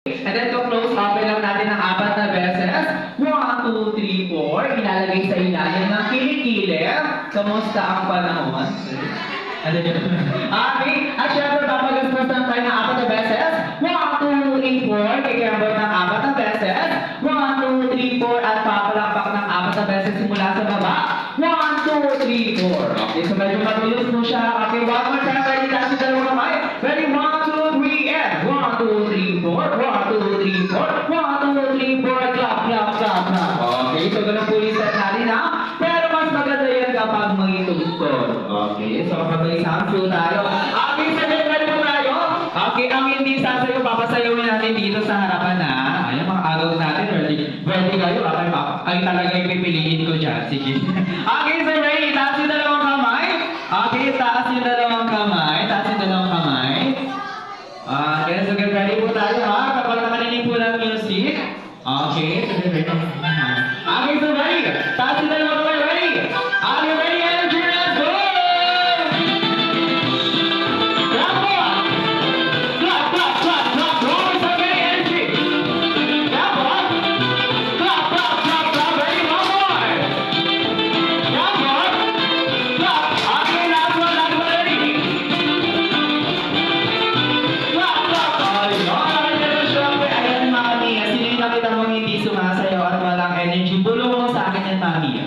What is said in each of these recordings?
And then to-close open lang natin ng 4 na beses. 1, 2, 3, 4. Ilalagay sa ilalim ng kilikili. Kamusta ang panahon? Okay. At syempre, papagastos lang tayo ng 4 na beses. 1, 2, 3, 4. Kikembot ng 4 na beses. 1, 2, 3, 4. At papalakpak ng 4 na beses simula sa baba. 1, 2, 3, 4. Okay, so medyo matulog mo siya. Okay, one more time. Ready, taas yung dalawang kamay. Ready, 1, 2, 3, and 1, 2, 3, 4. 1, 2, 3, 4. 1, 2, 3, 4. Clap, clap, clap, clap. Okay, so ganun po yung set natin ha. Pero mas maganda yan kapag may tugtog. Okay, so kapag may sound po tayo. Okay, so ready po tayo. Okay, ang hindi sasayo, papasayawin natin dito sa harapan na. Ayan, mga agaw natin. Ready kayo? Okay, ay talaga yung pipiliin ko dyan. Sige. Okay, so ready. Taas yung dalawang kamay. Okay, taas yung dalawang kamay. Taas yung dalawang kamay. Okay, so get ready po tayo ha. Kapag nakalinig po ng music. Okay, so get ready. Okay, so ready. Taas yung dalawang kamay. Ready? Are you ready? Energy, let's go! Clap po! Clap, clap, clap, clap. Roll sa gay energy. Clap po! Clap, clap, clap, clap. Ready? One more. Clap po! Clap. Okay, last one, ready? Clap, clap. Ayun, pero syempre, ayan mami. Sino yung nakita mong hindi sumasayaw at walang energy? Bulong mo sa akin yan, mami.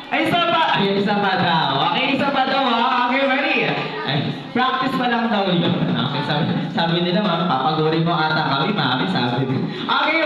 Ay, isa pa! Ay, isa pa daw. Okay, isa pa daw ha. Okay, ready? Ay, practice pa lang daw yun. Okay, sabi nila, mami, papagurin mo ata kami, mami, sabi nila. Okay,